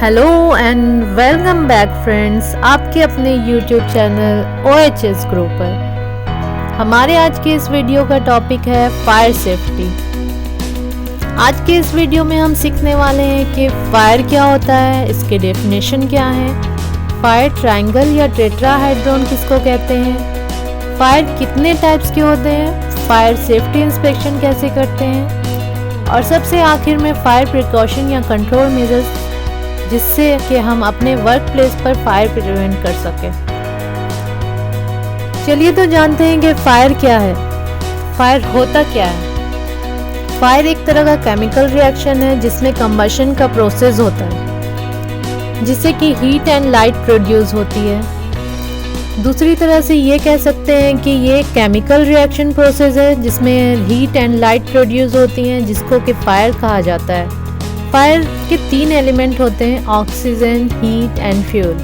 Hello and welcome back friends, आपके अपने YouTube channel OHS group पर। हमारे आज के इस वीडियो का टॉपिक है फायर सेफ्टी। आज के इस वीडियो में हम सीखने वाले हैं कि फायर क्या होता है, इसके डेफिनेशन क्या है, फायर ट्रायंगल या टेट्राहेड्रॉन किसको कहते हैं, फायर कितने टाइप्स के होते हैं, फायर सेफ्टी इंस्पेक्शन कैसे करते हैं और सबसे आखिर में फायर प्रिकॉशन या कंट्रोल मेजर्स जिससे कि हम अपने वर्क प्लेस पर फायर प्रिवेंट कर सकें। चलिए तो जानते हैं कि फायर क्या है। फायर होता क्या है। फायर एक तरह का केमिकल रिएक्शन है जिसमें कंबशन का प्रोसेस होता है जिससे कि हीट एंड लाइट प्रोड्यूस होती है। दूसरी तरह से ये कह सकते हैं कि ये केमिकल रिएक्शन प्रोसेस है जिसमें हीट एंड लाइट प्रोड्यूस होती हैं जिसको कि फायर कहा जाता है। फायर के 3 एलिमेंट होते हैं, ऑक्सीजन, हीट एंड फ्यूल।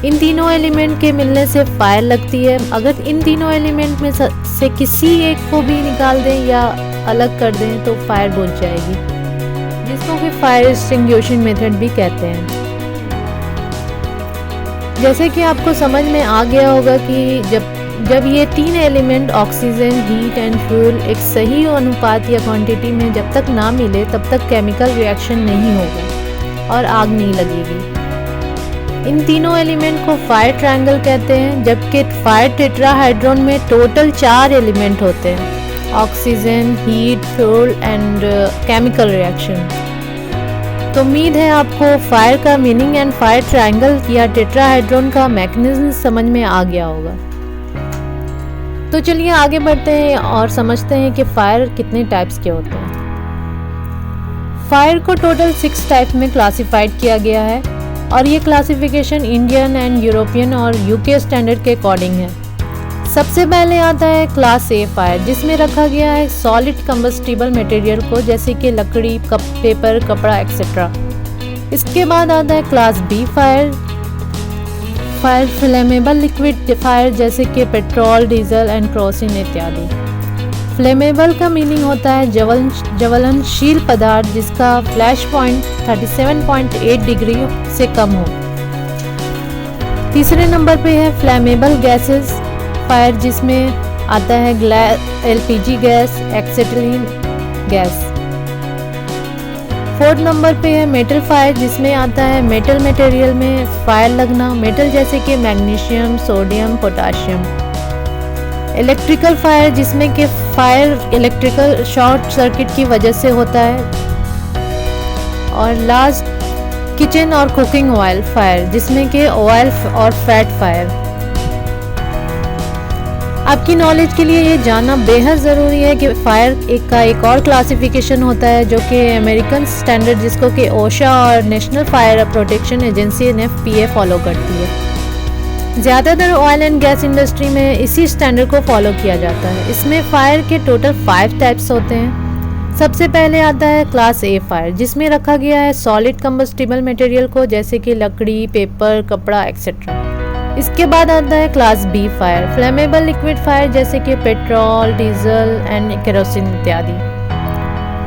इन तीनों एलिमेंट के मिलने से फायर लगती है। अगर इन तीनों एलिमेंट में से किसी एक को भी निकाल दें या अलग कर दें तो फायर बुझ जाएगी, जिसको कि फायर एक्सटिंग्विशिंग मेथड भी कहते हैं। जैसे कि आपको समझ में आ गया होगा कि जब ये 3 element oxygen, heat and fuel एक सही अनुपात या क्वांटिटी में जब तक ना मिले तब तक केमिकल रिएक्शन नहीं होगा और आग नहीं लगेगी। इन तीनों एलिमेंट को फायर ट्रायंगल कहते हैं, जबकि फायर टेट्राहेड्रॉन में टोटल 4 एलिमेंट होते हैं, oxygen, heat, fuel and chemical reaction. तो उम्मीद है आपको फायर का मीनिंग एंड फायर ट्रायंगल या टेट्राहेड्रॉन का मैकेनिज्म समझ में आ गया होगा। तो चलिए आगे बढ़ते हैं और समझते हैं कि फायर कितने टाइप्स के होते हैं। फायर को टोटल 6 टाइप में क्लासिफाइड किया गया है और ये क्लासिफिकेशन इंडियन एंड यूरोपियन और यूके स्टैंडर्ड के अकॉर्डिंग है। सबसे पहले आता है क्लास ए फायर, जिसमें रखा गया है सॉलिड कंबस्टिबल मटेरियल को, जैसे कि लकड़ी, पेपर, कपड़ा एक्सेट्रा। इसके बाद आता है class B fire, fire flammable liquid fire, जैसे कि पेट्रोल, डीजल एंड केरोसिन इत्यादि। फ्लेमेबल का मीनिंग होता है ज्वलनशील पदार्थ जिसका फ्लैश पॉइंट 37.8 डिग्री से कम हो। तीसरे नंबर पे है फ्लेमेबल गैसेस फायर, जिसमें आता है LPG gas, acetylene gas. 4th number पे है मेटल फायर, जिसमें आता है मेटल मटेरियल में फायर लगना, मेटल जैसे कि magnesium, sodium, potassium. Electrical fire, जिसमें कि फायर इलेक्ट्रिकल शॉर्ट सर्किट की वजह से होता है। और लास्ट किचन और कुकिंग ऑयल फायर, जिसमें कि ऑयल और फैट फायर। आपकी नॉलेज के लिए ये जानना बेहद ज़रूरी है कि फायर का एक और क्लासिफिकेशन होता है जो कि अमेरिकन स्टैंडर्ड, जिसको कि ओशा और national fire protection agency NFPA follow करती है। ज़्यादातर ऑयल एंड गैस इंडस्ट्री में इसी स्टैंडर्ड को फॉलो किया जाता है। इसमें फायर के टोटल 5 टाइप्स होते हैं। सबसे पहले आता है क्लास ए फायर, जिसमें रखा गया है सॉलिड कंबस्टिबल मटेरियल को, जैसे कि लकड़ी, पेपर, कपड़ा एक्सेट्रा। इसके बाद आता है class B fire, flammable liquid fire, जैसे कि पेट्रोल, डीजल एंड केरोसिन इत्यादि।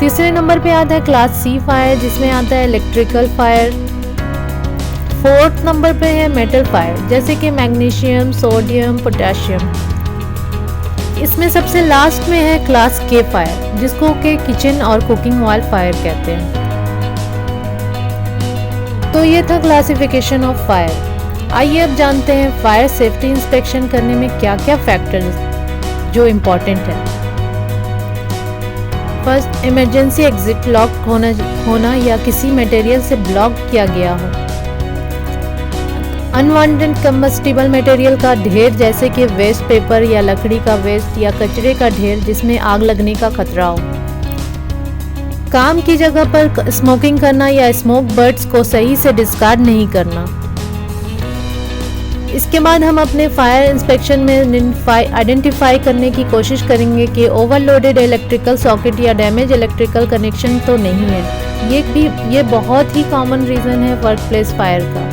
तीसरे नंबर पे आता है क्लास सी फायर, जिसमें आता है इलेक्ट्रिकल फायर। 4th नंबर पे है मेटल फायर, जैसे कि मैग्नीशियम, सोडियम, पोटेशियम। इसमें सबसे लास्ट में है क्लास के फायर, जिसको कि किचन और कुकिंग ऑयल फायर कहते हैं। तो ये था क्लासिफिकेशन ऑफ फायर। आइए अब जानते हैं फायर सेफ्टी इंस्पेक्शन करने में क्या क्या फैक्टर्स जो इम्पोर्टेंट है। फर्स्ट, इमरजेंसी एग्जिट लॉक होना या किसी मटेरियल से ब्लॉक किया गया हो। अनवांटेड कंबस्टिबल मटेरियल का ढेर, जैसे कि वेस्ट पेपर या लकड़ी का वेस्ट या कचरे का ढेर जिसमें आग लगने का खतरा हो। काम की जगह पर स्मोकिंग करना या स्मोक बर्ड्स को सही से डिस्कार्ड नहीं करना। इसके बाद हम अपने फायर इंस्पेक्शन में आइडेंटिफाई करने की कोशिश करेंगे कि ओवरलोडेड इलेक्ट्रिकल सॉकेट या डैमेज इलेक्ट्रिकल कनेक्शन तो नहीं है। ये बहुत ही कॉमन रीज़न है वर्क प्लेस फायर का।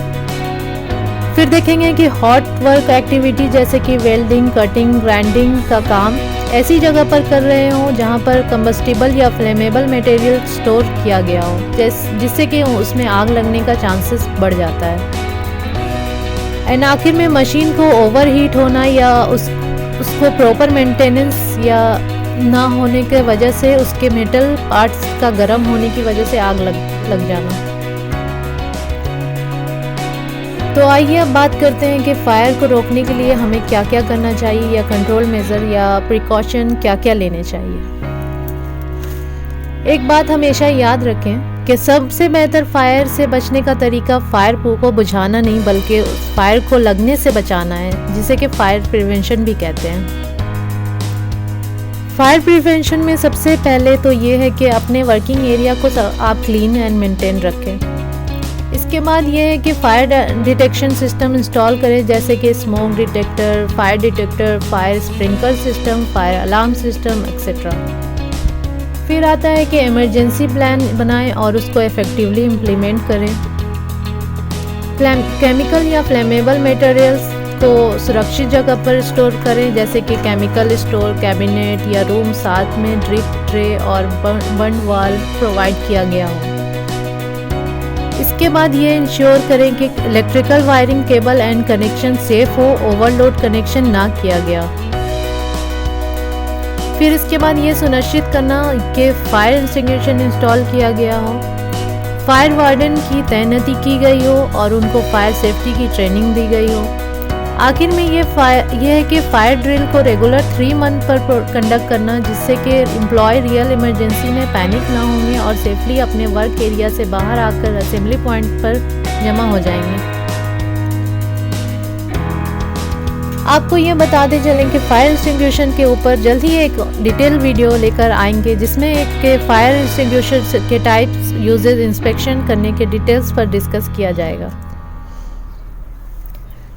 फिर देखेंगे कि हॉट वर्क एक्टिविटी, जैसे कि वेल्डिंग, कटिंग, ग्राइंडिंग का काम ऐसी जगह पर कर रहे हों जहां पर कंबस्टिबल या फ्लेमेबल मटेरियल स्टोर किया गया हो, जिससे कि उसमें आग लगने का चांसेस बढ़ जाता है। एंड आखिर में मशीन को ओवरहीट होना या उसको प्रॉपर मेंटेनेंस या ना होने के वजह से उसके मेटल पार्ट्स का गर्म होने की वजह से आग लग जाना। तो आइए अब बात करते हैं कि फायर को रोकने के लिए हमें क्या क्या करना चाहिए या कंट्रोल मेजर या प्रिकॉशन क्या क्या लेने चाहिए। एक बात हमेशा याद रखें कि सबसे बेहतर फायर से बचने का तरीका फायर को बुझाना नहीं बल्कि फायर को लगने से बचाना है, जिसे कि फायर प्रिवेंशन भी कहते हैं। फायर प्रिवेंशन में सबसे पहले तो ये है कि अपने वर्किंग एरिया को आप क्लीन एंड मेंटेन रखें। इसके बाद ये है कि फायर डिटेक्शन सिस्टम इंस्टॉल करें, जैसे कि smoke detector, fire sprinkler system, fire alarm system etcetera. फिर आता है कि इमरजेंसी प्लान बनाएं और उसको इफेक्टिवली इम्प्लीमेंट करें। केमिकल या फ्लेमेबल मटेरियल्स को सुरक्षित जगह पर स्टोर करें, जैसे कि केमिकल स्टोर कैबिनेट या रूम साथ में ड्रिप ट्रे और बंद वाल प्रोवाइड किया गया हो। इसके बाद ये इंश्योर करें कि electrical wiring cable and connection safe हो, ओवरलोड कनेक्शन ना किया गया। फिर इसके बाद ये सुनिश्चित करना कि फायर एक्सटिंग्विशर इंस्टॉल किया गया हो, फायर वार्डन की तैनाती की गई हो और उनको फायर सेफ्टी की ट्रेनिंग दी गई हो। आखिर में ये है कि फायर ड्रिल को रेगुलर 3 मंथ पर कंडक्ट करना, जिससे कि एम्प्लॉय रियल इमरजेंसी में पैनिक ना होंगे और सेफली अपने वर्क एरिया से बाहर आकर असेंबली पॉइंट पर जमा हो जाएंगे। आपको ये बताते चलें कि फायर एक्सटिंग्विशर के ऊपर जल्द ही एक डिटेल वीडियो लेकर आएंगे, जिसमें एक फायर एक्सटिंग्विशर के टाइप्स, यूजेज, इंस्पेक्शन करने के डिटेल्स पर डिस्कस किया जाएगा।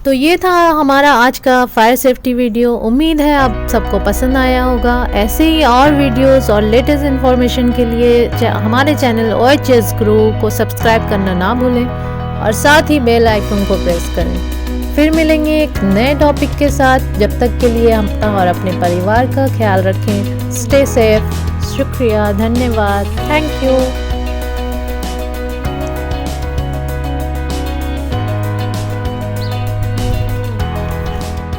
तो ये था हमारा आज का फायर सेफ्टी वीडियो। उम्मीद है आप सबको पसंद आया होगा। ऐसे ही और वीडियोस और लेटेस्ट इन्फॉर्मेशन के लिए हमारे चैनल OHS गुरु को सब्सक्राइब करना ना भूलें और साथ ही बेल आइकन को प्रेस करें। फिर मिलेंगे एक नए टॉपिक के साथ। जब तक के लिए अपना और अपने परिवार का ख्याल रखें। Stay safe. शुक्रिया, धन्यवाद, थैंक यू।